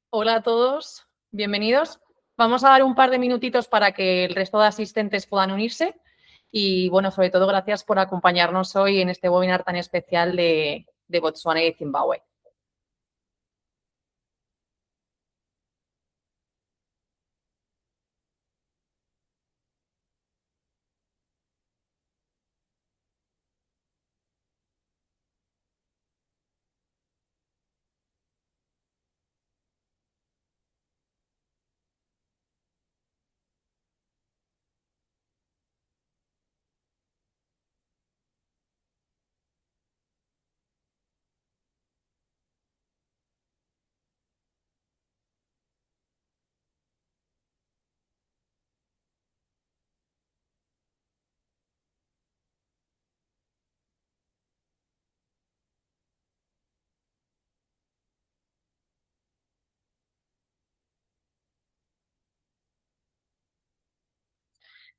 Hola a todos, bienvenidos. Vamos a dar un par de minutitos para que el resto de asistentes puedan unirse y, bueno, sobre todo, gracias por acompañarnos hoy en este webinar tan especial de Botsuana y Zimbabue.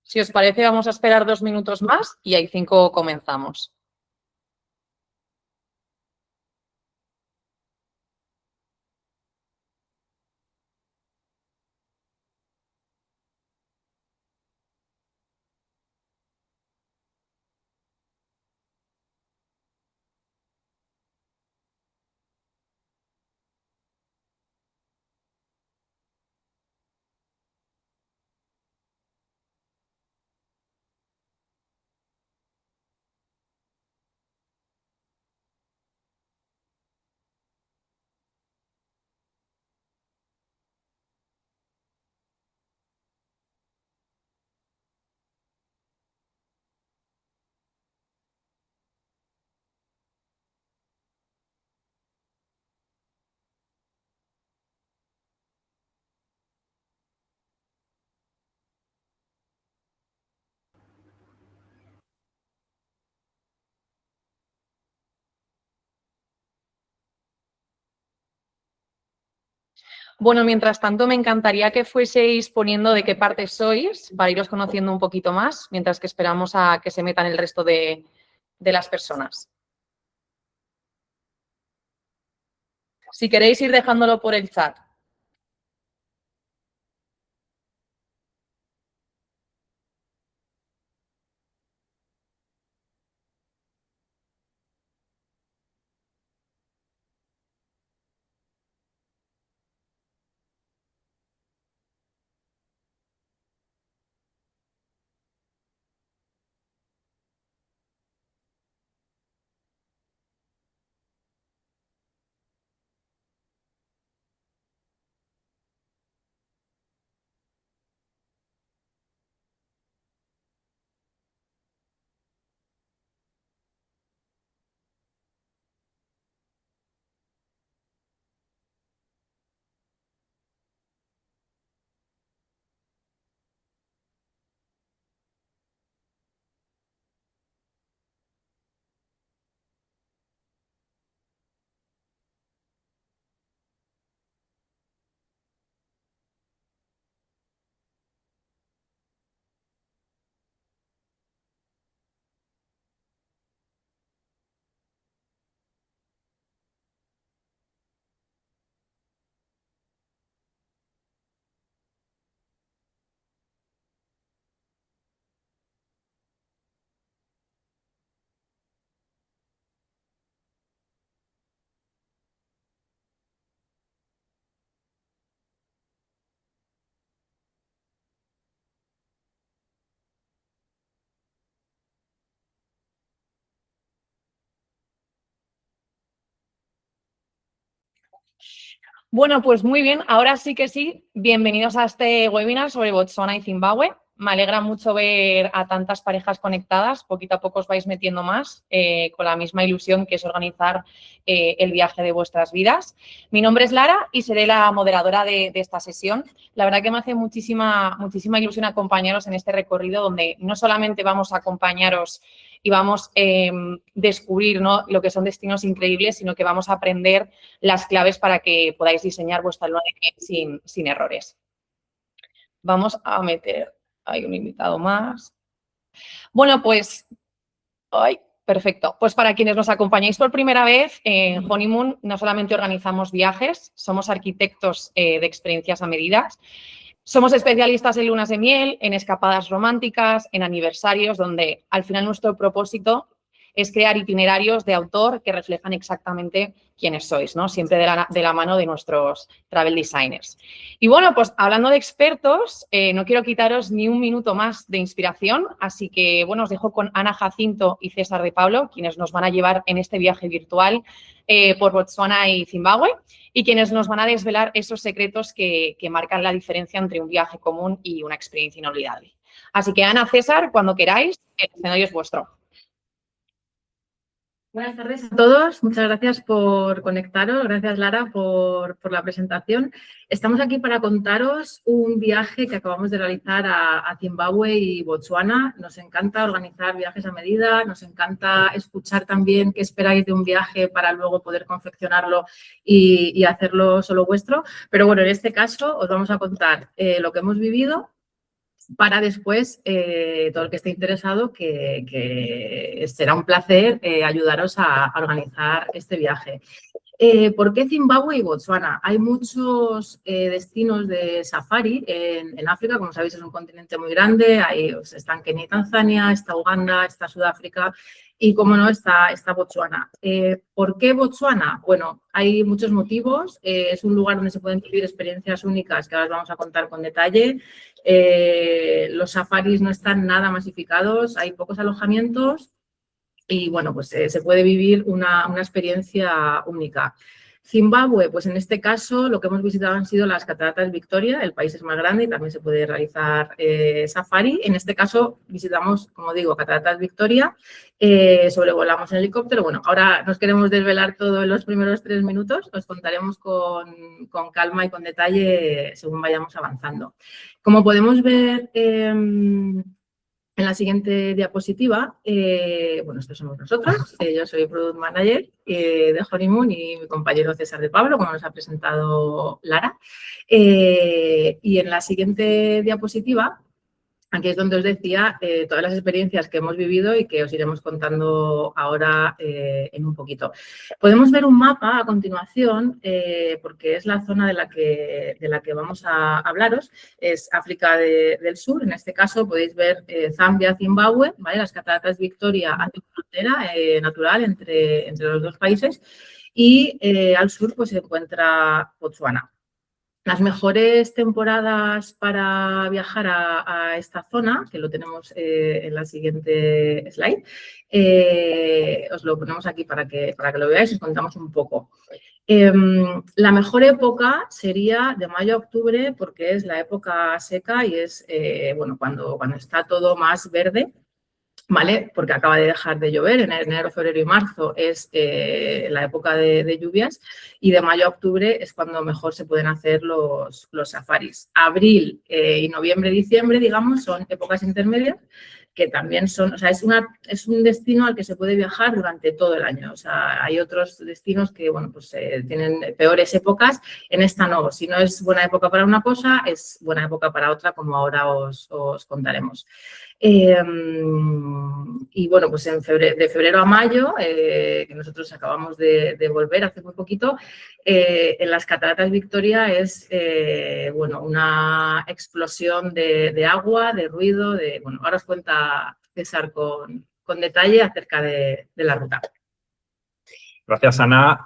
Si os parece, vamos a esperar 2 minutos más y ahí 5 comenzamos. Bueno, mientras tanto, me encantaría que fueseis poniendo de qué parte sois para iros conociendo un poquito más, mientras que esperamos a que se metan el resto de las personas. Si queréis ir dejándolo por el chat. Bueno, pues muy bien, ahora sí que sí, bienvenidos a este webinar sobre Botsuana y Zimbabue. Me alegra mucho ver a tantas parejas conectadas, poquito a poco os vais metiendo más con la misma ilusión que es organizar el viaje de vuestras vidas. Mi nombre es Lara y seré la moderadora de esta sesión. La verdad que me hace muchísima ilusión acompañaros en este recorrido donde no solamente vamos a acompañaros y vamos a descubrir, ¿no?, lo que son destinos increíbles, sino que vamos a aprender las claves para que podáis diseñar vuestra luna de miel sin errores. Vamos a meter, hay un invitado más. Bueno, pues, Perfecto. Pues para quienes nos acompañáis por primera vez, en Honeymoon no solamente organizamos viajes, somos arquitectos de experiencias a medidas. Somos especialistas en lunas de miel, en escapadas románticas, en aniversarios, donde al final nuestro propósito es crear itinerarios de autor que reflejan exactamente quiénes sois, ¿no? Siempre de la mano de nuestros travel designers. Y bueno, pues hablando de expertos, no quiero quitaros ni un minuto más de inspiración, así que bueno, os dejo con Ana Jacinto y César de Pablo, quienes nos van a llevar en este viaje virtual por Botsuana y Zimbabue y quienes nos van a desvelar esos secretos que marcan la diferencia entre un viaje común y una experiencia inolvidable. Así que Ana, César, cuando queráis, el escenario es vuestro. Buenas tardes a todos, muchas gracias por conectaros, gracias Lara por la presentación. Estamos aquí para contaros un viaje que acabamos de realizar a Zimbabue y Botsuana. Nos encanta organizar viajes a medida, nos encanta escuchar también qué esperáis de un viaje para luego poder confeccionarlo y hacerlo solo vuestro. Pero bueno, en este caso os vamos a contar lo que hemos vivido, para después, todo el que esté interesado, que será un placer ayudaros a organizar este viaje. ¿Por qué Zimbabue y Botsuana? Hay muchos destinos de safari en África, como sabéis es un continente muy grande, ahí están Kenia y Tanzania, está Uganda, está Sudáfrica y, como no, está Botsuana. ¿Por qué Botsuana? Bueno, hay muchos motivos, es un lugar donde se pueden vivir experiencias únicas que ahora os vamos a contar con detalle. Los safaris no están nada masificados, hay pocos alojamientos y, bueno, pues se puede vivir una experiencia única. Zimbabue, pues en este caso lo que hemos visitado han sido las Cataratas Victoria, el país es más grande y también se puede realizar safari. En este caso visitamos, como digo, Cataratas Victoria, sobrevolamos en helicóptero. Bueno, ahora nos queremos desvelar todo en los primeros 3 minutos, os contaremos con calma y con detalle según vayamos avanzando. Como podemos ver en la siguiente diapositiva, bueno, estos somos nosotros, yo soy Product Manager de Honeymoon y mi compañero César de Pablo, como nos ha presentado Lara. Y en la siguiente diapositiva, aquí es donde os decía todas las experiencias que hemos vivido y que os iremos contando ahora en un poquito. Podemos ver un mapa a continuación, porque es la zona de la que vamos a hablaros. Es África del Sur. En este caso podéis ver Zambia, Zimbabue, ¿vale? Las Cataratas Victoria hacen frontera natural entre los dos países y al sur pues se encuentra Botsuana. Las mejores temporadas para viajar a esta zona, que lo tenemos en la siguiente slide, os lo ponemos aquí para que lo veáis y os contamos un poco. La mejor época sería de mayo a octubre porque es la época seca y es bueno, cuando está todo más verde. ¿Vale? Porque acaba de dejar de llover, en enero, febrero y marzo es la época de lluvias y de mayo a octubre es cuando mejor se pueden hacer los safaris. Abril y noviembre, diciembre, digamos, son épocas intermedias que también son, o sea, es un destino al que se puede viajar durante todo el año. O sea, hay otros destinos que, bueno, pues tienen peores épocas, en esta no. Si no es buena época para una cosa, es buena época para otra, como ahora os contaremos. Y bueno, pues de febrero a mayo, que nosotros acabamos de volver hace muy poquito, en las Cataratas Victoria es bueno, una explosión de agua, de ruido, bueno, ahora os cuenta César con detalle acerca de la ruta. Gracias, Ana.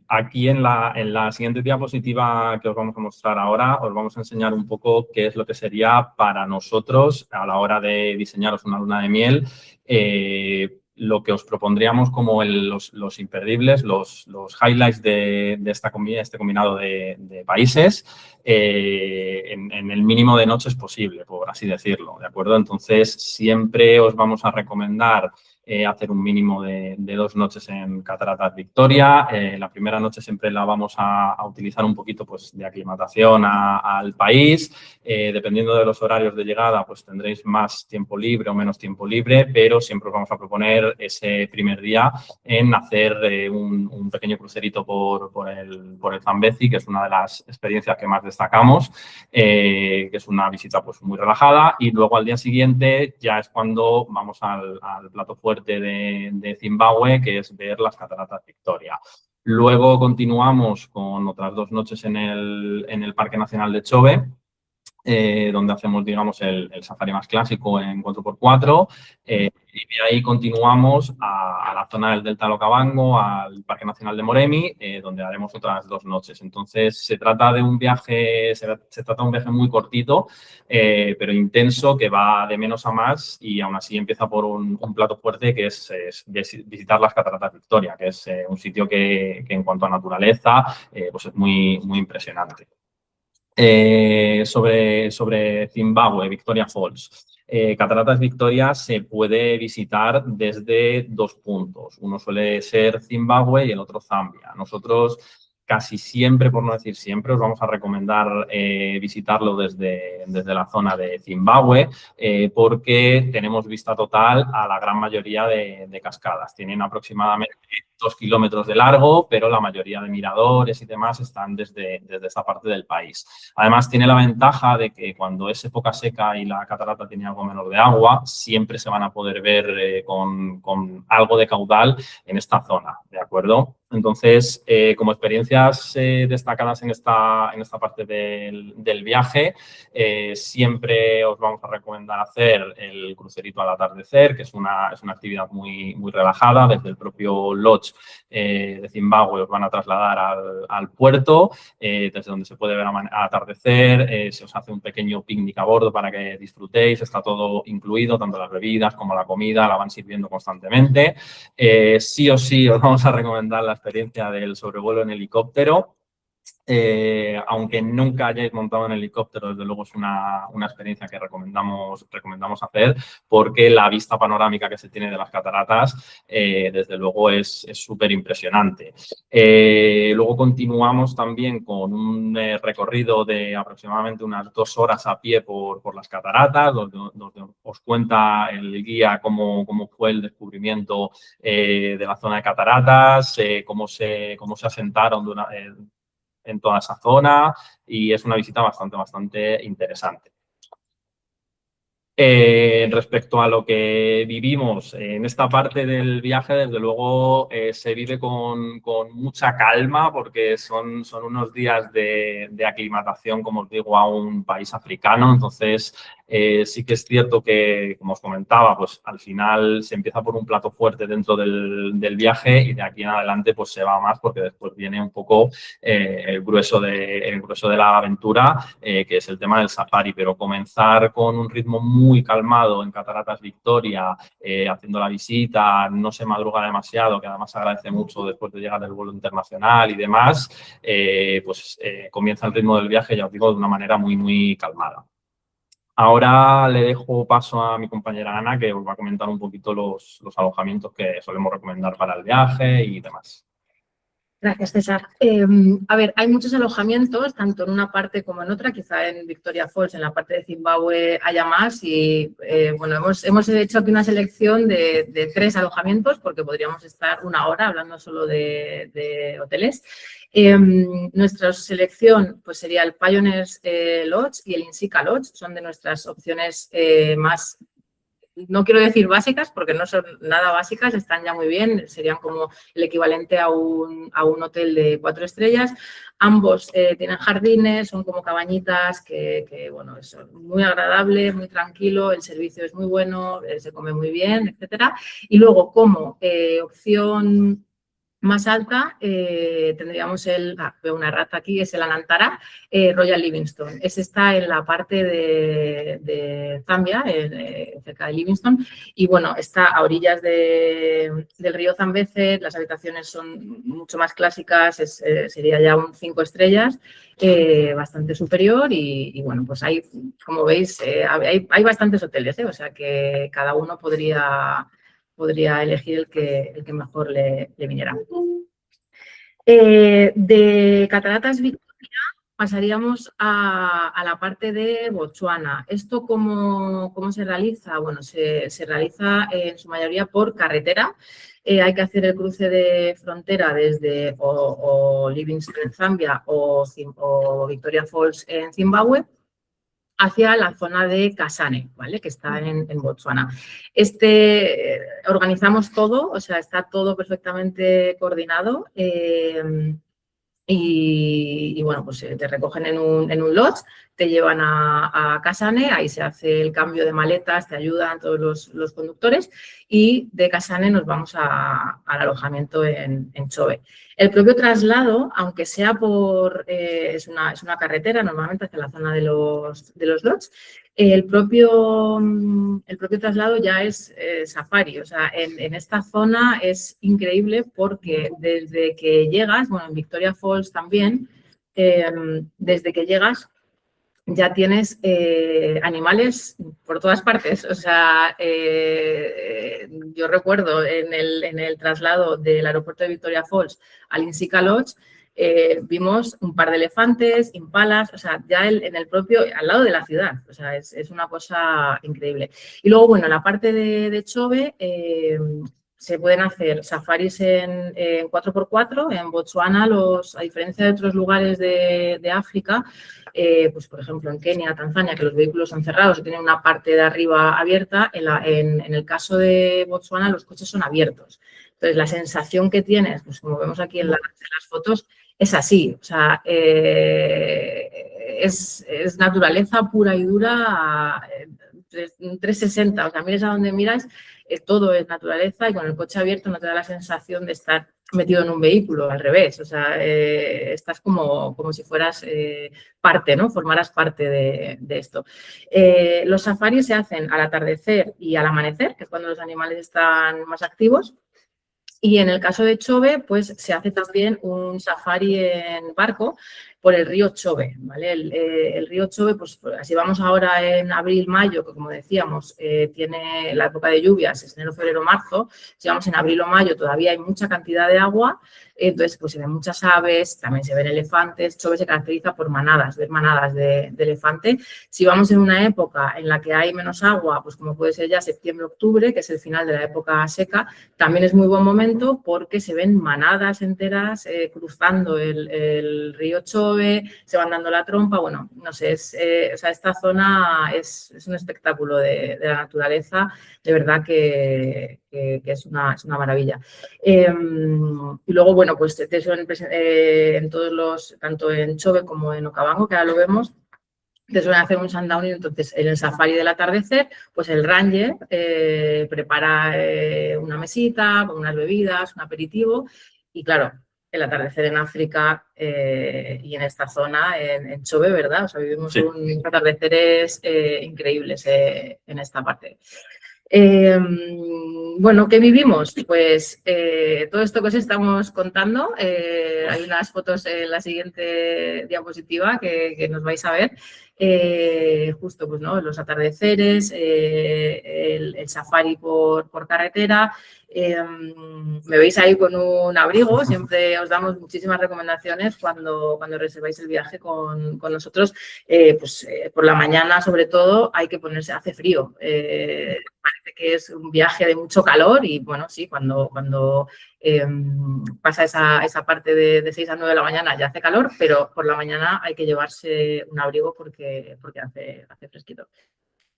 Aquí en la siguiente diapositiva que os vamos a mostrar ahora, os vamos a enseñar un poco qué es lo que sería para nosotros a la hora de diseñaros una luna de miel, lo que os propondríamos como los imperdibles, los highlights de este combinado de países en el mínimo de noches posible, por así decirlo, ¿de acuerdo? Entonces, siempre os vamos a recomendar hacer un mínimo de 2 noches en Cataratas Victoria. La primera noche siempre la vamos a utilizar un poquito pues, de aclimatación al país. Dependiendo de los horarios de llegada, pues tendréis más tiempo libre o menos tiempo libre, pero siempre os vamos a proponer poner ese primer día en hacer un pequeño crucerito por el Zambezi, que es una de las experiencias que más destacamos, que es una visita pues muy relajada, y luego al día siguiente ya es cuando vamos al plato fuerte de Zimbabue, que es ver las cataratas Victoria. Luego continuamos con otras 2 noches en el Parque Nacional de Chobe, donde hacemos, digamos, el safari más clásico en 4x4, y de ahí continuamos a la zona del Delta del Okavango, al Parque Nacional de Moremi, donde haremos otras 2 noches. Entonces, se trata de un viaje, muy cortito, pero intenso, que va de menos a más, y aún así empieza por un plato fuerte, que es visitar las Cataratas Victoria, que es un sitio que en cuanto a naturaleza, pues es muy, muy impresionante. Sobre Zimbabue, Victoria Falls. Cataratas Victoria se puede visitar desde 2 puntos. Uno suele ser Zimbabue y el otro Zambia. Nosotros casi siempre, por no decir siempre, os vamos a recomendar visitarlo desde la zona de Zimbabue, porque tenemos vista total a la gran mayoría de cascadas. Tienen aproximadamente 2 kilómetros de largo, pero la mayoría de miradores y demás están desde esta parte del país. Además, tiene la ventaja de que cuando es época seca y la catarata tiene algo menos de agua, siempre se van a poder ver con algo de caudal en esta zona, ¿de acuerdo? Entonces, como experiencias destacadas en esta parte del viaje, siempre os vamos a recomendar hacer el crucerito al atardecer, que es una actividad muy, muy relajada. Desde el propio lodge de Zimbabue os van a trasladar al puerto, desde donde se puede ver al atardecer. Se os hace un pequeño picnic a bordo para que disfrutéis. Está todo incluido, tanto las bebidas como la comida, la van sirviendo constantemente. Sí o sí os vamos a recomendar la experiencia del sobrevuelo en helicóptero. Aunque nunca hayáis montado en helicóptero, desde luego es una experiencia que recomendamos hacer, porque la vista panorámica que se tiene de las cataratas, desde luego es súper impresionante. Luego continuamos también con un recorrido de aproximadamente unas 2 horas a pie por las cataratas, donde os cuenta el guía cómo fue el descubrimiento de la zona de cataratas, cómo se asentaron en toda esa zona, y es una visita bastante interesante. Respecto a lo que vivimos en esta parte del viaje, desde luego se vive con mucha calma, porque son unos días de aclimatación, como os digo, a un país africano. Entonces, sí que es cierto que, como os comentaba, pues al final se empieza por un plato fuerte dentro del viaje, y de aquí en adelante pues se va más, porque después viene un poco el grueso de la aventura, que es el tema del safari. Pero comenzar con un ritmo muy calmado en Cataratas Victoria, haciendo la visita, no se madruga demasiado, que además se agradece mucho después de llegar del vuelo internacional y demás, comienza el ritmo del viaje, ya os digo, de una manera muy, muy calmada. Ahora le dejo paso a mi compañera Ana, que os va a comentar un poquito los alojamientos que solemos recomendar para el viaje y demás. Gracias, César. A ver, hay muchos alojamientos, tanto en una parte como en otra. Quizá en Victoria Falls, en la parte de Zimbabue, haya más. Y bueno, hemos hecho aquí una selección de 3 alojamientos, porque podríamos estar 1 hora hablando solo de hoteles. Nuestra selección pues sería el Pioneers Lodge y el Insika Lodge. Son de nuestras opciones más, no quiero decir básicas, porque no son nada básicas, están ya muy bien, serían como el equivalente a un hotel de 4 estrellas. Ambos tienen jardines, son como cabañitas que bueno, es muy agradable, muy tranquilo, el servicio es muy bueno, se come muy bien, etcétera. Y luego, como opción más alta, tendríamos veo una rata aquí, es el Anantara Royal Livingstone. Ese está en la parte de Zambia, cerca de Livingstone, y bueno, está a orillas del río Zambeze. Las habitaciones son mucho más clásicas, sería ya un 5 estrellas, bastante superior, y bueno, pues hay, como veis, hay bastantes hoteles, o sea que cada uno podría elegir el que mejor le viniera. De Cataratas Victoria, pasaríamos a la parte de Botsuana. ¿Esto cómo se realiza? Bueno, se realiza en su mayoría por carretera. Hay que hacer el cruce de frontera desde o Livingstone en Zambia o Victoria Falls en Zimbabue hacia la zona de Kasane, ¿vale? Que está en Botsuana. Organizamos todo, o sea, está todo perfectamente coordinado. Y bueno, pues te recogen en un lodge, te llevan a Kasane, ahí se hace el cambio de maletas, te ayudan todos los conductores y de Kasane nos vamos al alojamiento en Chobe. El propio traslado, aunque sea es una carretera normalmente hacia la zona de los lodges, el propio traslado ya es safari, o sea, en esta zona es increíble porque desde que llegas, bueno, en Victoria Falls también, desde que llegas ya tienes animales por todas partes, o sea, yo recuerdo en el traslado del aeropuerto de Victoria Falls al Insica Lodge, vimos un par de elefantes, impalas, o sea, ya en el propio, al lado de la ciudad, o sea, es una cosa increíble. Y luego, bueno, en la parte de Chobe se pueden hacer safaris en 4x4, en Botsuana, a diferencia de otros lugares de África, pues por ejemplo en Kenia, Tanzania, que los vehículos son cerrados y tienen una parte de arriba abierta, en el caso de Botsuana los coches son abiertos. Entonces, la sensación que tienes, pues como vemos aquí en las fotos, es así, o sea, es naturaleza pura y dura, 360, o sea, mires a donde miras, todo es naturaleza y con el coche abierto no te da la sensación de estar metido en un vehículo, al revés, o sea, estás como si fueras parte, ¿no? Formaras parte de esto. Los safaris se hacen al atardecer y al amanecer, que es cuando los animales están más activos. Y en el caso de Chobe, pues se hace también un safari en barco por el río Chobe, ¿vale? El río Chobe, pues si vamos ahora en abril, mayo, que como decíamos, tiene la época de lluvias, es enero, febrero, marzo, si vamos en abril o mayo todavía hay mucha cantidad de agua, entonces pues se ven muchas aves, también se ven elefantes. Chobe se caracteriza por manadas, ver manadas de elefante. Si vamos en una época en la que hay menos agua, pues como puede ser ya septiembre, octubre, que es el final de la época seca, también es muy buen momento porque se ven manadas enteras cruzando el río Chobe, se van dando la trompa, bueno, no sé, o sea, esta zona es un espectáculo de la naturaleza, de verdad que es una maravilla. Y luego, bueno, pues te suelen en todos tanto en Chobe como en Okavango, que ahora lo vemos, te suelen hacer un sundowning. Entonces en el safari del atardecer, pues el ranger prepara una mesita con unas bebidas, un aperitivo y claro, el atardecer en África y en esta zona, en Chobe, ¿verdad? O sea, vivimos Sí. unos atardeceres increíbles en esta parte. Bueno, ¿qué vivimos? Pues todo esto que os estamos contando, hay unas fotos en la siguiente diapositiva que nos vais a ver. Justo pues, ¿no? Los atardeceres, el safari por carretera. Me veis ahí con un abrigo, siempre os damos muchísimas recomendaciones cuando reserváis el viaje con nosotros. Por la mañana, sobre todo, hay que ponerse, hace frío. Parece que es un viaje de mucho calor y, bueno, sí, cuando pasa esa parte de 6 a 9 de la mañana ya hace calor, pero por la mañana hay que llevarse un abrigo porque hace fresquito.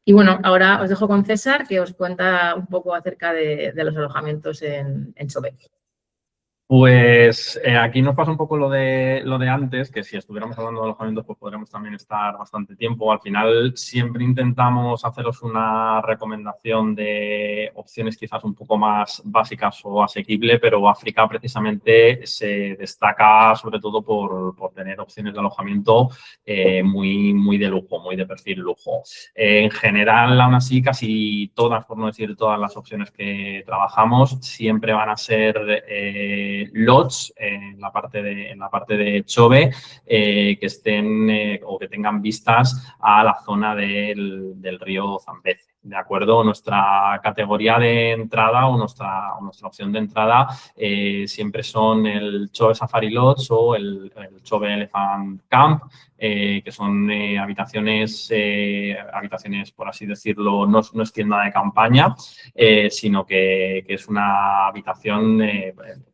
Y bueno, ahora os dejo con César, que os cuenta un poco acerca de los alojamientos en Chobe. Pues aquí nos pasa un poco lo de antes, que si estuviéramos hablando de alojamientos, pues podríamos también estar bastante tiempo. Al final siempre intentamos haceros una recomendación de opciones quizás un poco más básicas o asequibles, pero África precisamente se destaca sobre todo por tener opciones de alojamiento muy de lujo, muy de perfil lujo. En general, aún así, casi todas, por no decir todas las opciones que trabajamos, siempre van a ser lodge en la parte de Chobe que estén o que tengan vistas a la zona del río Zambeze. ¿de acuerdo? Nuestra categoría de entrada o nuestra opción de entrada siempre son el Chove Safari Lodge o el Chove Elephant Camp, que son habitaciones, por así decirlo, no es tienda de campaña, sino que es una habitación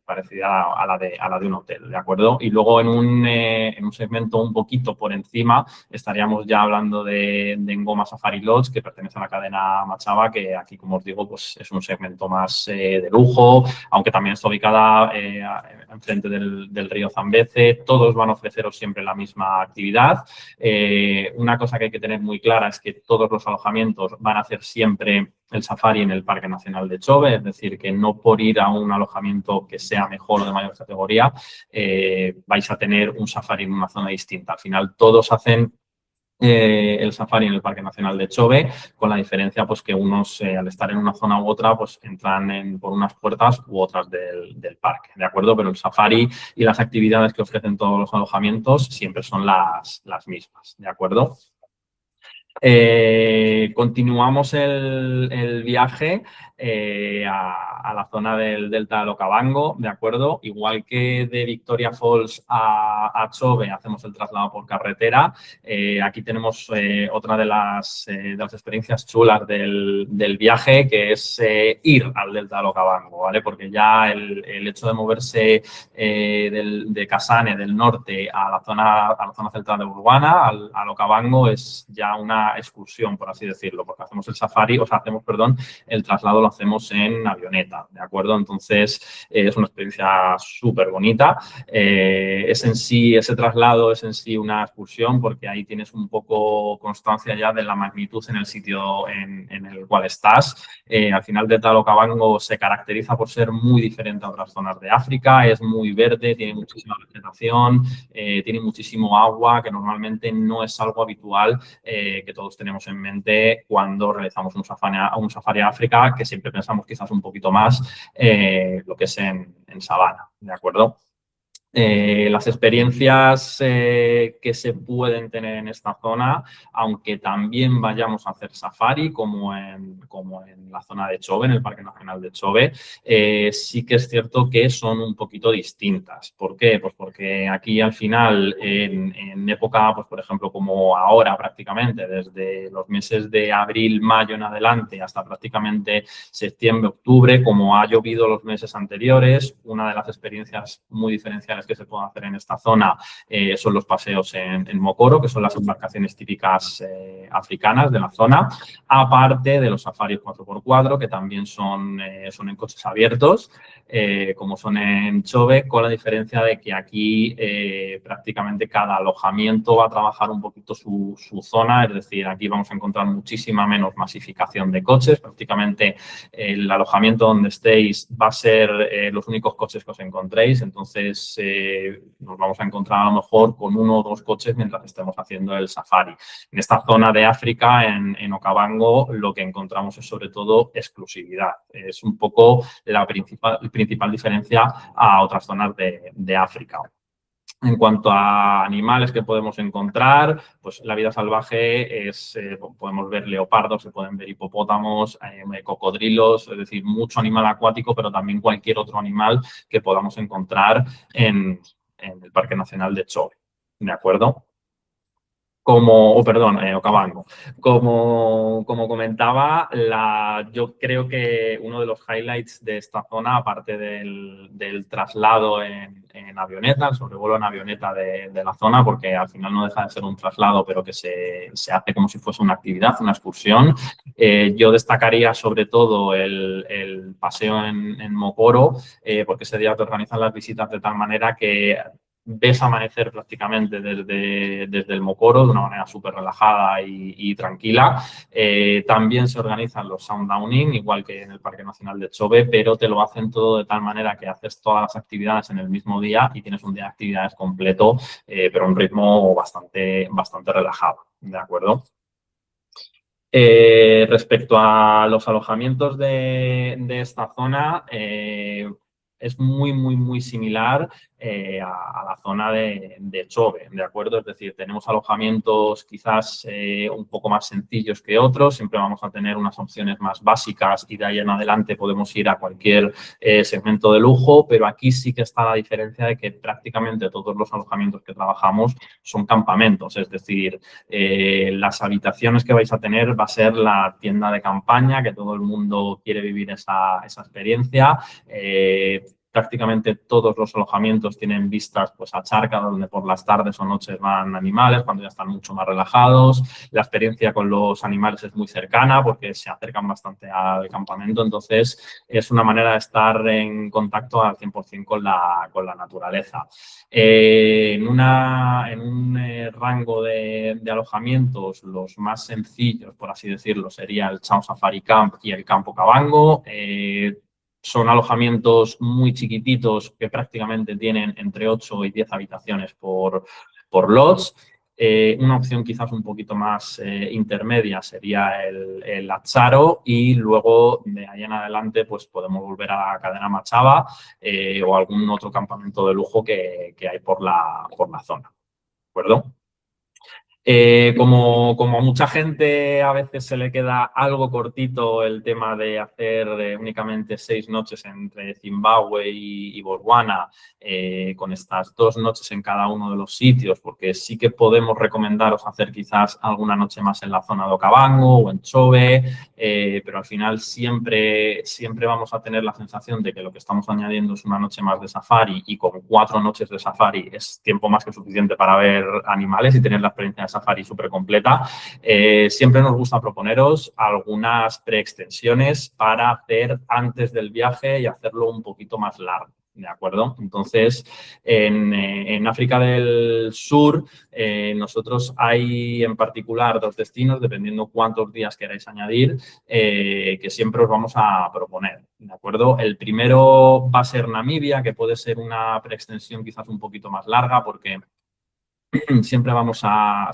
parecida a la de un hotel, ¿de acuerdo? Y luego en un segmento un poquito por encima estaríamos ya hablando de Ngoma Safari Lodge, que pertenece a la cadena Machava, que aquí, como os digo, pues es un segmento más de lujo, aunque también está ubicada enfrente del río Zambeze. Todos van a ofreceros siempre la misma actividad. Una cosa que hay que tener muy clara es que todos los alojamientos van a hacer siempre el safari en el Parque Nacional de Chove, es decir, que no por ir a un alojamiento que sea mejor o de mayor categoría vais a tener un safari en una zona distinta. Al final todos hacen el safari en el Parque Nacional de Chove, con la diferencia pues que unos al estar en una zona u otra pues entran por unas puertas u otras del parque, ¿de acuerdo? Pero el safari y las actividades que ofrecen todos los alojamientos siempre son las mismas, ¿de acuerdo? Continuamos el viaje a la zona del Delta del Okavango, ¿de acuerdo? Igual que de Victoria Falls a Chove hacemos el traslado por carretera, aquí tenemos otra de las experiencias chulas del viaje, que es ir al Delta del Okavango, ¿vale? Porque ya el hecho de moverse de Casane, del norte, a la zona central de Urbana, al Okavango, es ya una excursión, por así decirlo, porque hacemos el safari, el traslado lo hacemos en avioneta, ¿de acuerdo? Entonces, es una experiencia súper bonita. Ese traslado es en sí una excursión, porque ahí tienes un poco constancia ya de la magnitud en el sitio en el cual estás. Al final, Delta del Okavango se caracteriza por ser muy diferente a otras zonas de África, es muy verde, tiene muchísima vegetación, tiene muchísimo agua, que normalmente no es algo habitual que todos tenemos en mente cuando realizamos un safari a África, que siempre pensamos quizás un poquito más lo que es en sabana, ¿de acuerdo? Las experiencias que se pueden tener en esta zona, aunque también vayamos a hacer safari, como en la zona de Chove, en el Parque Nacional de Chove, sí que es cierto que son un poquito distintas. ¿Por qué? Pues porque aquí al final, en época, pues por ejemplo, como ahora prácticamente, desde los meses de abril, mayo en adelante, hasta prácticamente septiembre, octubre, como ha llovido los meses anteriores, una de las experiencias muy diferenciales que se pueden hacer en esta zona son los paseos en Mokoro, que son las embarcaciones típicas africanas de la zona, aparte de los safaris 4x4, que también son en coches abiertos, como son en Chove, con la diferencia de que aquí prácticamente cada alojamiento va a trabajar un poquito su zona, es decir, aquí vamos a encontrar muchísima menos masificación de coches, prácticamente el alojamiento donde estéis va a ser los únicos coches que os encontréis, entonces nos vamos a encontrar a lo mejor con 1 o 2 coches mientras estemos haciendo el safari. En esta zona de África, en Okavango, lo que encontramos es sobre todo exclusividad. Es un poco la principal diferencia a otras zonas de África. En cuanto a animales que podemos encontrar, pues la vida salvaje podemos ver leopardos, se pueden ver hipopótamos, cocodrilos, es decir, mucho animal acuático, pero también cualquier otro animal que podamos encontrar en el Parque Nacional de Chove, ¿de acuerdo? Okavango. Como comentaba, yo creo que uno de los highlights de esta zona, aparte del traslado en avioneta, el sobrevuelo en avioneta de la zona, porque al final no deja de ser un traslado, pero que se hace como si fuese una actividad, una excursión. Yo destacaría sobre todo el paseo en Mokoro, porque ese día te organizan las visitas de tal manera que ves amanecer prácticamente desde el Mokoro de una manera súper relajada y tranquila. También se organizan los sundowning, igual que en el Parque Nacional de Chove, pero te lo hacen todo de tal manera que haces todas las actividades en el mismo día y tienes un día de actividades completo, pero a un ritmo bastante relajado, ¿de acuerdo? Respecto a los alojamientos de esta zona, es muy similar a la zona de Chove, ¿de acuerdo? Es decir, tenemos alojamientos quizás un poco más sencillos que otros, siempre vamos a tener unas opciones más básicas y de ahí en adelante podemos ir a cualquier segmento de lujo, pero aquí sí que está la diferencia de que prácticamente todos los alojamientos que trabajamos son campamentos, es decir, las habitaciones que vais a tener va a ser la tienda de campaña, que todo el mundo quiere vivir esa experiencia. Prácticamente todos los alojamientos tienen vistas pues, a charca, donde por las tardes o noches van animales, cuando ya están mucho más relajados. La experiencia con los animales es muy cercana porque se acercan bastante al campamento, entonces es una manera de estar en contacto al 100% con la naturaleza. En un rango de alojamientos, los más sencillos, por así decirlo, sería el Chao Safari Camp y el Campo Cabango. Son alojamientos muy chiquititos que prácticamente tienen entre 8 y 10 habitaciones por lodge. Una opción quizás un poquito más intermedia sería el Atzaro y luego de ahí en adelante pues podemos volver a la cadena Machaba o algún otro campamento de lujo que hay por la zona, ¿de acuerdo? Como a mucha gente a veces se le queda algo cortito el tema de hacer únicamente 6 noches entre Zimbabue y Botswana, con estas 2 noches en cada uno de los sitios, porque sí que podemos recomendaros hacer quizás alguna noche más en la zona de Okavango o en Chove, pero al final siempre vamos a tener la sensación de que lo que estamos añadiendo es una noche más de safari y con 4 noches de safari es tiempo más que suficiente para ver animales y tener la experiencia de safari súper completa. Siempre nos gusta proponeros algunas preextensiones para hacer antes del viaje y hacerlo un poquito más largo. ¿De acuerdo? Entonces, en África del Sur, nosotros hay en particular 2 destinos, dependiendo cuántos días queráis añadir, que siempre os vamos a proponer. ¿De acuerdo? El primero va a ser Namibia, que puede ser una preextensión quizás un poquito más larga, porque siempre vamos a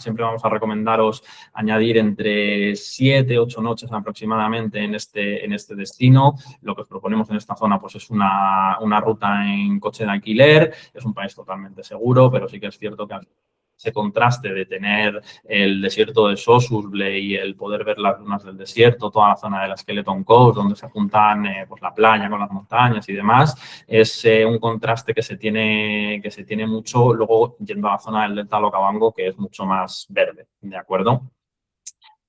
recomendaros añadir entre 7 u 8 noches aproximadamente en este destino. Lo que os proponemos en esta zona pues, es una ruta en coche de alquiler. Es un país totalmente seguro, pero sí que es cierto que ese contraste de tener el desierto de Sossusvlei y el poder ver las dunas del desierto, toda la zona de la Skeleton Coast, donde se juntan pues, la playa con las montañas y demás, es un contraste que se tiene mucho luego yendo a la zona del Delta del Okavango, que es mucho más verde, ¿de acuerdo?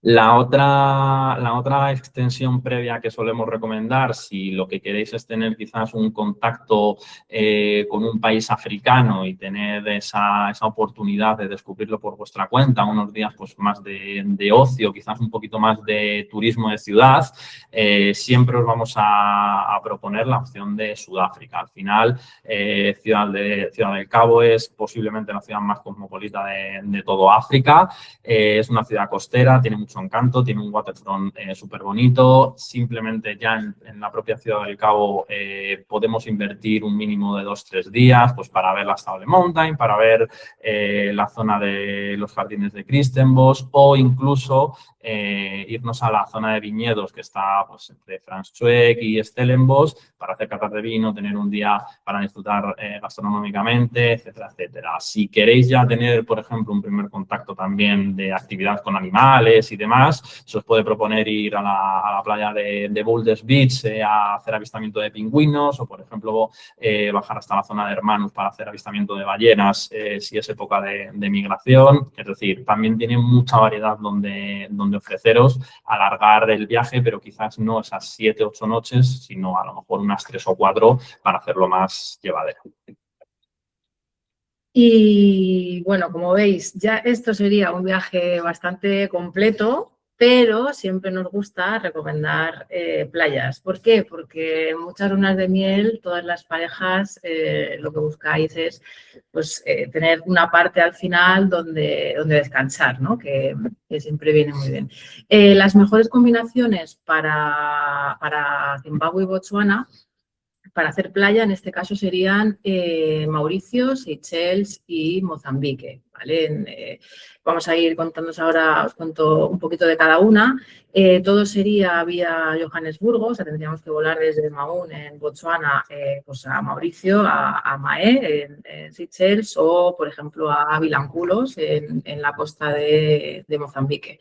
La otra extensión previa que solemos recomendar, si lo que queréis es tener quizás un contacto con un país africano y tener esa oportunidad de descubrirlo por vuestra cuenta, unos días pues, más de ocio, quizás un poquito más de turismo de ciudad, siempre os vamos a proponer la opción de Sudáfrica. Al final, Ciudad del Cabo es posiblemente la ciudad más cosmopolita de todo África. Es una ciudad costera, tiene mucho encanto, tiene un waterfront súper bonito. Simplemente ya en la propia Ciudad del Cabo podemos invertir un mínimo de 2 o 3 días pues, para ver la Stable Mountain, para ver la zona de los jardines de Christenbosch o incluso irnos a la zona de viñedos que está pues, entre Franschhoek y Stellenbosch para hacer catas de vino, tener un día para disfrutar gastronómicamente, etcétera, etcétera. Si queréis ya tener, por ejemplo, un primer contacto también de actividad con animales y demás, se os puede proponer ir a la playa de Boulders Beach a hacer avistamiento de pingüinos o, por ejemplo, bajar hasta la zona de Hermanus para hacer avistamiento de ballenas si es época de migración. Es decir, también tiene mucha variedad donde ofreceros, alargar el viaje, pero quizás no esas 7 u 8 noches, sino a lo mejor unas 3 o 4 para hacerlo más llevadero. Y bueno, como veis, ya esto sería un viaje bastante completo, pero siempre nos gusta recomendar playas. ¿Por qué? Porque en muchas lunas de miel, todas las parejas lo que buscáis es pues, tener una parte al final donde descansar, ¿no? Que siempre viene muy bien. Las mejores combinaciones para Zimbabue y Botsuana para hacer playa, en este caso serían Mauricio, Seychelles y Mozambique. ¿vale? Vamos a ir contándoos ahora, os cuento un poquito de cada una. Todo sería vía Johannesburgo, o sea, tendríamos que volar desde Maun en Botswana pues a Mauricio, a Mahé en Seychelles o, por ejemplo, a Vilanculos en la costa de Mozambique.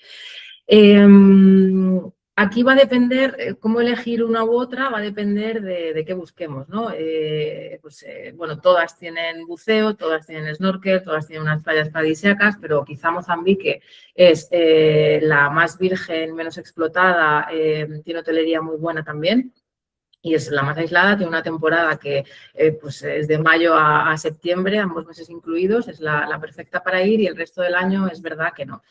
Aquí va a depender, cómo elegir una u otra, va a depender de qué busquemos, ¿no? Bueno, todas tienen buceo, todas tienen snorkel, todas tienen unas playas paradisíacas, pero quizá Mozambique es la más virgen, menos explotada, tiene hotelería muy buena también. Y es la más aislada, tiene una temporada que pues es de mayo a septiembre, ambos meses incluidos, es la perfecta para ir y el resto del año es verdad que no.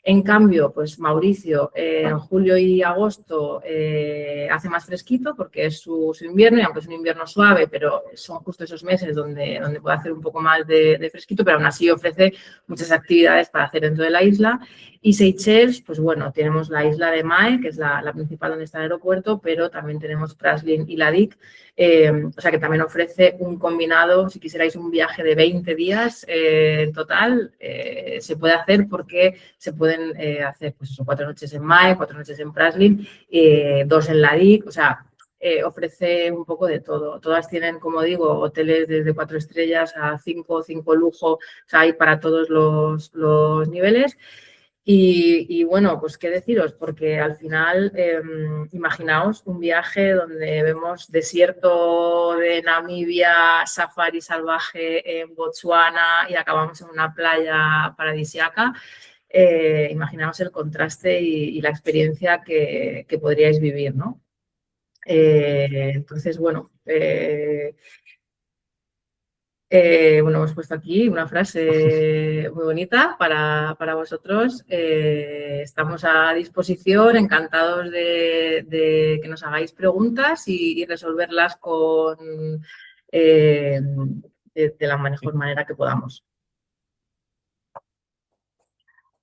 En cambio, pues Mauricio en julio y agosto hace más fresquito porque es su invierno y aunque es un invierno suave, pero son justo esos meses donde puede hacer un poco más de fresquito, pero aún así ofrece muchas actividades para hacer dentro de la isla. Y Seychelles, pues bueno, tenemos la isla de Mahé, que es la principal donde está el aeropuerto, pero también tenemos Praslin y Ladik, o sea que también ofrece un combinado, si quisierais un viaje de 20 días en total, se puede hacer porque se pueden hacer pues eso, 4 noches en Mahé, 4 noches en Praslin, 2 en Ladik, o sea, ofrece un poco de todo. Todas tienen, como digo, hoteles desde 4 estrellas a 5 lujo, o sea, hay para todos los niveles. Y bueno, pues qué deciros, porque al final, imaginaos un viaje donde vemos desierto de Namibia, safari salvaje en Botswana y acabamos en una playa paradisíaca. Imaginaos el contraste y la experiencia que podríais vivir, ¿no? Entonces, bueno, hemos puesto aquí una frase muy bonita para vosotros. Estamos a disposición, encantados de que nos hagáis preguntas y resolverlas de la mejor manera que podamos.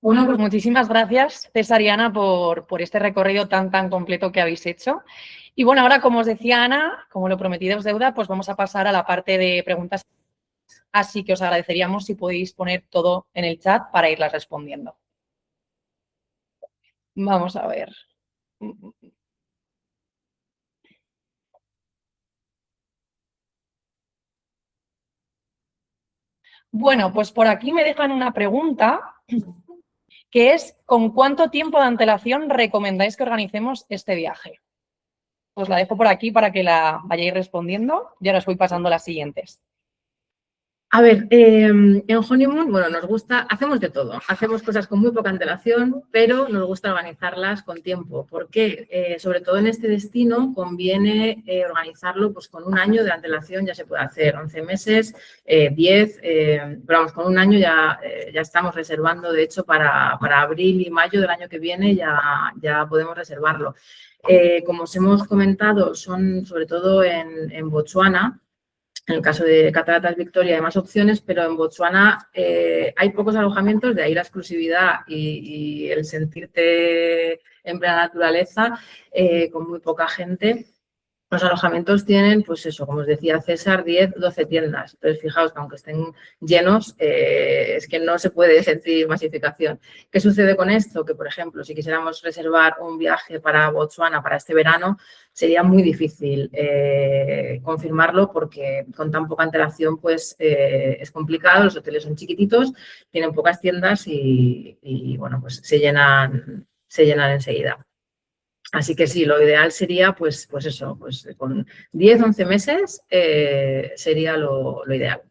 Bueno, pues muchísimas gracias, César y Ana, por este recorrido tan completo que habéis hecho. Y bueno, ahora, como os decía Ana, como lo prometido es deuda, pues vamos a pasar a la parte de preguntas. Así que os agradeceríamos si podéis poner todo en el chat para irlas respondiendo. Vamos a ver. Bueno, pues por aquí me dejan una pregunta que es ¿con cuánto tiempo de antelación recomendáis que organicemos este viaje? Os la dejo por aquí para que la vayáis respondiendo y ahora os voy pasando las siguientes. A ver, en Honeymoon, bueno, nos gusta, hacemos de todo, hacemos cosas con muy poca antelación, pero nos gusta organizarlas con tiempo. ¿Por qué? Sobre todo en este destino conviene organizarlo pues con un año de antelación, ya se puede hacer 11 meses, 10, pero vamos, con un año ya estamos reservando, de hecho, para abril y mayo del año que viene ya podemos reservarlo. Como os hemos comentado, son sobre todo en Botswana. En el caso de Cataratas Victoria hay más opciones, pero en Botswana hay pocos alojamientos, de ahí la exclusividad y el sentirte en plena naturaleza con muy poca gente. Los alojamientos tienen, pues eso, como os decía César, 10, 12 tiendas. Entonces, fijaos que aunque estén llenos, es que no se puede sentir masificación. ¿Qué sucede con esto? Que, por ejemplo, si quisiéramos reservar un viaje para Botswana para este verano, sería muy difícil confirmarlo porque con tan poca antelación pues es complicado, los hoteles son chiquititos, tienen pocas tiendas y bueno, pues se llenan enseguida. Así que sí, lo ideal sería pues eso, pues con 10, 11 meses sería lo ideal.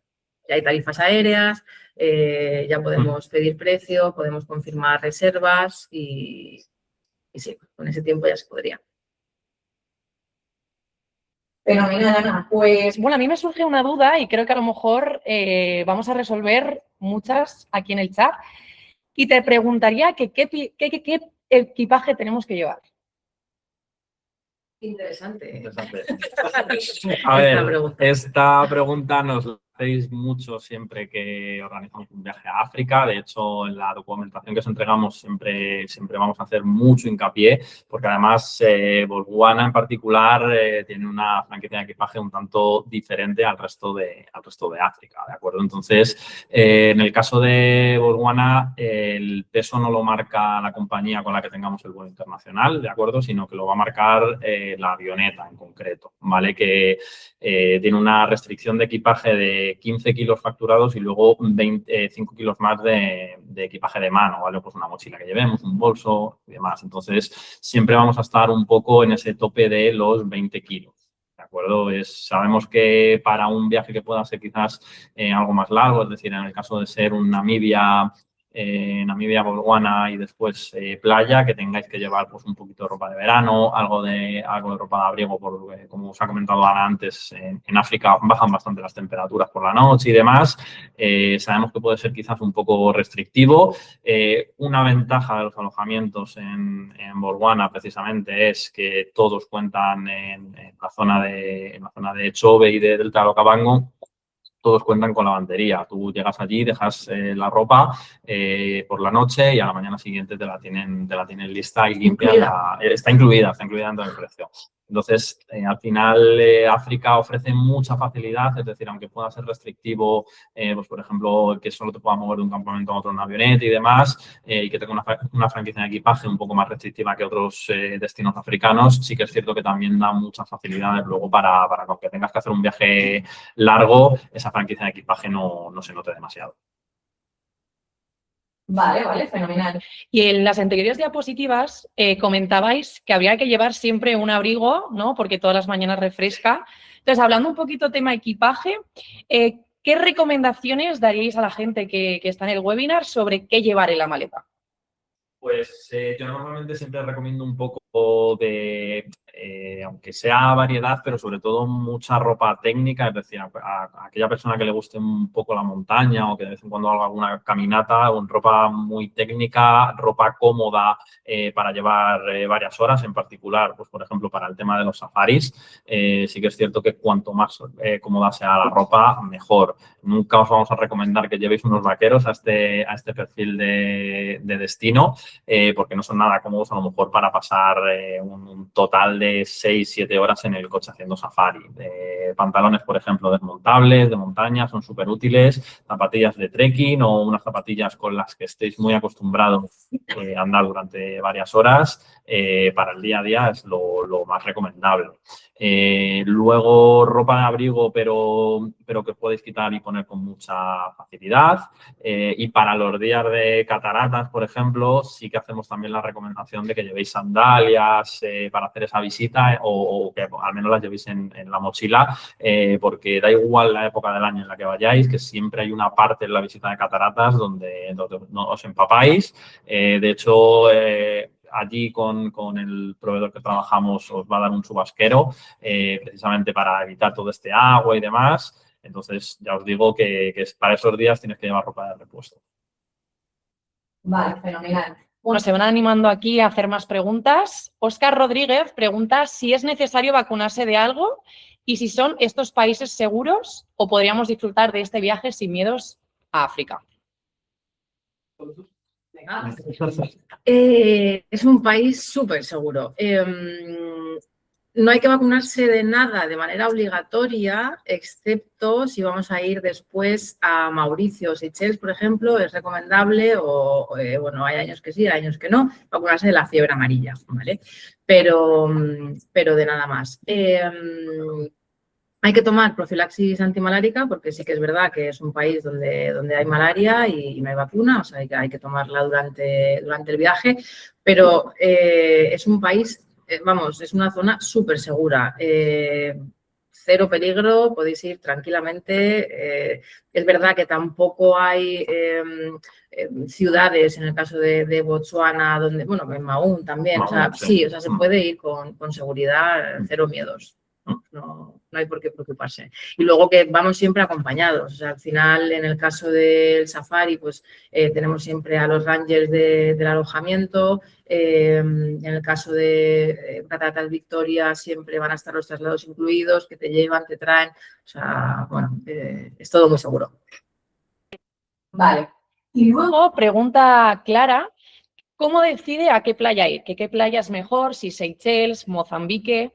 Ya hay tarifas aéreas, ya podemos pedir precio, podemos confirmar reservas y sí, con ese tiempo ya se podría. Fenomenal, Ana. Pues bueno, a mí me surge una duda y creo que a lo mejor vamos a resolver muchas aquí en el chat. Y te preguntaría que qué equipaje tenemos que llevar. Interesante. A ver, esta pregunta nos hacéis mucho siempre que organizamos un viaje a África. De hecho, en la documentación que os entregamos siempre vamos a hacer mucho hincapié, porque además Botswana en particular tiene una franquicia de equipaje un tanto diferente al resto de África, ¿de acuerdo? Entonces, en el caso de Botswana, el peso no lo marca la compañía con la que tengamos el vuelo internacional, ¿de acuerdo? Sino que lo va a marcar la avioneta en concreto, ¿vale? Que tiene una restricción de equipaje de 15 kilos facturados y luego 5 kilos más de equipaje de mano, ¿vale? Pues una mochila que llevemos, un bolso y demás. Entonces, siempre vamos a estar un poco en ese tope de los 20 kilos. ¿De acuerdo? Sabemos que para un viaje que pueda ser quizás algo más largo, es decir, en el caso de ser un Namibia, Botswana y después playa, que tengáis que llevar pues un poquito de ropa de verano, algo de ropa de abrigo, porque como os ha comentado Ana antes, en África bajan bastante las temperaturas por la noche y demás. Sabemos que puede ser quizás un poco restrictivo. Una ventaja de los alojamientos en Botswana precisamente es que todos cuentan en la zona de Chobe y de Delta de Okavango. Todos cuentan con lavandería. Tú llegas allí, dejas la ropa por la noche y a la mañana siguiente te la tienen lista y limpia. Está incluida dentro del precio. Entonces, al final, África ofrece mucha facilidad, es decir, aunque pueda ser restrictivo, pues por ejemplo, que solo te pueda mover de un campamento a otro en una avioneta y demás, y que tenga una franquicia de equipaje un poco más restrictiva que otros destinos africanos, sí que es cierto que también da muchas facilidades luego para que tengas que hacer un viaje largo, esa franquicia de equipaje no se note demasiado. Vale, fenomenal. Y en las anteriores diapositivas comentabais que habría que llevar siempre un abrigo, ¿no? Porque todas las mañanas refresca. Entonces, hablando un poquito tema equipaje, ¿qué recomendaciones daríais a la gente que está en el webinar sobre qué llevar en la maleta? Pues yo normalmente siempre recomiendo un poco de, aunque sea variedad, pero sobre todo mucha ropa técnica, es decir, a aquella persona que le guste un poco la montaña o que de vez en cuando haga alguna caminata, ropa muy técnica, ropa cómoda para llevar varias horas, en particular, pues por ejemplo, para el tema de los safaris. Sí que es cierto que cuanto más cómoda sea la ropa, mejor. Nunca os vamos a recomendar que llevéis unos vaqueros a este perfil de destino, porque no son nada cómodos a lo mejor para pasar un total de 6-7 horas en el coche haciendo safari. Pantalones, por ejemplo, desmontables, de montaña, son súper útiles, zapatillas de trekking o unas zapatillas con las que estéis muy acostumbrados a andar durante varias horas, para el día a día es lo más recomendable. Luego ropa de abrigo, pero que podéis quitar y poner con mucha facilidad. Y para los días de cataratas, por ejemplo, sí que hacemos también la recomendación de que llevéis sandalias para hacer esa visita o que al menos las llevéis en la mochila, porque da igual la época del año en la que vayáis, que siempre hay una parte en la visita de cataratas donde no os empapáis. De hecho, allí con el proveedor que trabajamos os va a dar un chubasquero precisamente para evitar todo este agua y demás. Entonces, ya os digo que para esos días tienes que llevar ropa de repuesto. Vale, fenomenal. Bueno, se van animando aquí a hacer más preguntas. Óscar Rodríguez pregunta si es necesario vacunarse de algo y si son estos países seguros o podríamos disfrutar de este viaje sin miedos a África. Es un país súper seguro. No hay que vacunarse de nada de manera obligatoria, excepto si vamos a ir después a Mauricio o Seychelles, por ejemplo, es recomendable bueno, hay años que sí, hay años que no, vacunarse de la fiebre amarilla, ¿vale? Pero de nada más. Hay que tomar profilaxis antimalárica porque sí que es verdad que es un país donde hay malaria y no hay vacuna, o sea, hay que tomarla durante el viaje, pero es un país, vamos, es una zona súper segura. Cero peligro, podéis ir tranquilamente. Es verdad que tampoco hay ciudades, en el caso de Botsuana, donde, bueno, en Maún también, o sea, sí, o sea, se puede ir con seguridad, cero miedos. No no hay por qué preocuparse. Y luego que vamos siempre acompañados. O sea, al final, en el caso del safari, pues tenemos siempre a los rangers del alojamiento. En el caso de Cataratas Victoria siempre van a estar los traslados incluidos, que te llevan, te traen. O sea, bueno, es todo muy seguro. Vale. Y luego pregunta Clara, ¿cómo decide a qué playa ir? ¿Qué playa es mejor? Si Seychelles, Mozambique.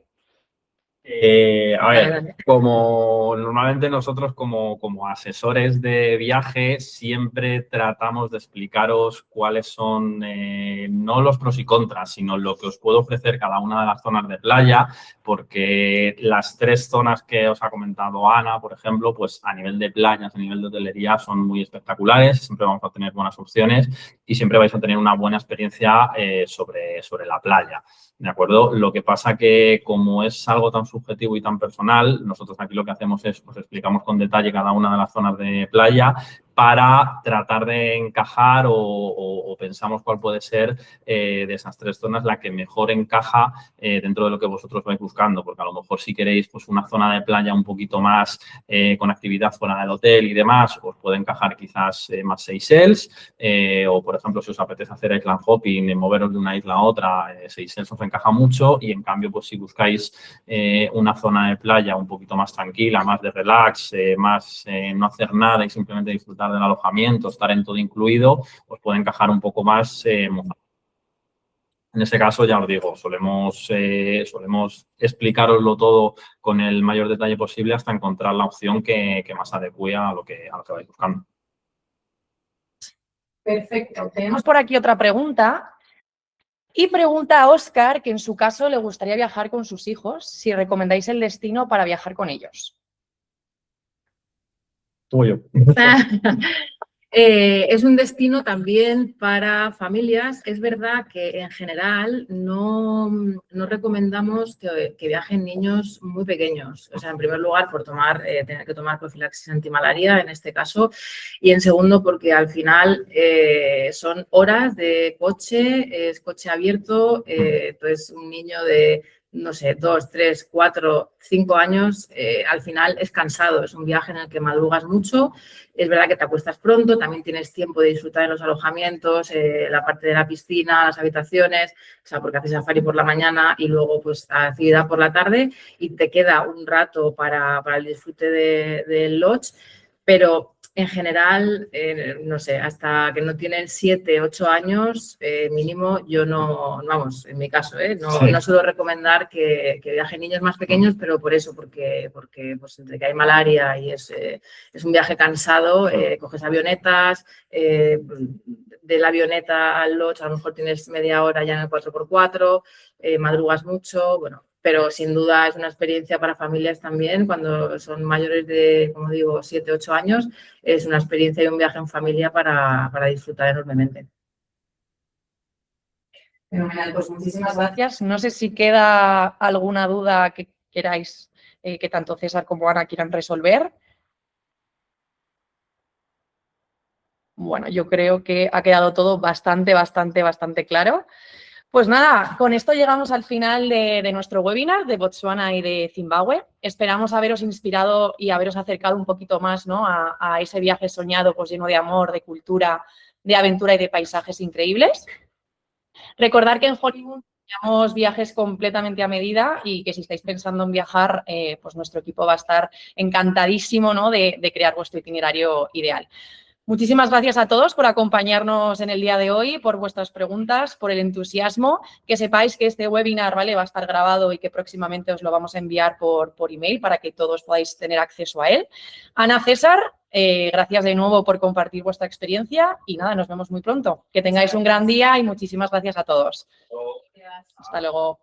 A ver, como normalmente nosotros como asesores de viaje siempre tratamos de explicaros cuáles son no los pros y contras, sino lo que os puede ofrecer cada una de las zonas de playa, porque las 3 zonas que os ha comentado Ana, por ejemplo, pues a nivel de playas, a nivel de hotelería son muy espectaculares, siempre vamos a tener buenas opciones y siempre vais a tener una buena experiencia sobre la playa. ¿De acuerdo? Lo que pasa que como es algo tan subjetivo y tan personal, nosotros aquí lo que hacemos es, pues explicamos con detalle cada una de las zonas de playa para tratar de encajar o pensamos cuál puede ser de esas 3 zonas la que mejor encaja dentro de lo que vosotros vais buscando, porque a lo mejor si queréis pues una zona de playa un poquito más con actividad fuera del hotel y demás, os puede encajar quizás más Seychelles o, por ejemplo, si os apetece hacer island hopping, moveros de una isla a otra, Seychelles os encaja mucho y, en cambio, pues si buscáis una zona de playa un poquito más tranquila, más de relax, más no hacer nada y simplemente disfrutar del alojamiento, estar en todo incluido, os puede encajar un poco más. En ese caso, ya os digo, solemos explicaroslo todo con el mayor detalle posible hasta encontrar la opción que más adecue a lo que vais buscando. Perfecto. Tenemos por aquí otra pregunta. Y pregunta a Óscar que en su caso le gustaría viajar con sus hijos, si recomendáis el destino para viajar con ellos. Tú o yo. Es un destino también para familias. Es verdad que en general no recomendamos que viajen niños muy pequeños. O sea, en primer lugar, por tener que tomar profilaxis antimalaria en este caso. Y en segundo, porque al final son horas de coche, es coche abierto. Entonces, un niño de, no sé, 2, 3, 4, 5 años, al final es cansado. Es un viaje en el que madrugas mucho. Es verdad que te acuestas pronto, también tienes tiempo de disfrutar de los alojamientos, la parte de la piscina, las habitaciones, o sea, porque haces safari por la mañana y luego pues actividad por la tarde y te queda un rato para el disfrute del lodge, pero en general, no sé, hasta que no tienen 7, 8 años, mínimo, yo no, vamos, en mi caso, no suelo recomendar que viajen niños más pequeños, pero por eso, porque pues entre que hay malaria y es un viaje cansado, coges avionetas, de la avioneta al lodge a lo mejor tienes media hora ya en el 4x4, madrugas mucho, bueno. Pero sin duda es una experiencia para familias también, cuando son mayores de, como digo, 7, 8 años, es una experiencia y un viaje en familia para disfrutar enormemente. Fenomenal, pues muchísimas gracias. No sé si queda alguna duda que queráis que tanto César como Ana quieran resolver. Bueno, yo creo que ha quedado todo bastante claro. Pues nada, con esto llegamos al final de nuestro webinar de Botsuana y de Zimbabue. Esperamos haberos inspirado y haberos acercado un poquito más, ¿no?, a ese viaje soñado, pues lleno de amor, de cultura, de aventura y de paisajes increíbles. Recordar que en Hollywood tenemos viajes completamente a medida y que si estáis pensando en viajar, pues nuestro equipo va a estar encantadísimo, ¿no?, de crear vuestro itinerario ideal. Muchísimas gracias a todos por acompañarnos en el día de hoy, por vuestras preguntas, por el entusiasmo. Que sepáis que este webinar, ¿vale?, va a estar grabado y que próximamente os lo vamos a enviar por email para que todos podáis tener acceso a él. Ana, César, gracias de nuevo por compartir vuestra experiencia y nada, nos vemos muy pronto. Que tengáis un gran día y muchísimas gracias a todos. Hasta luego.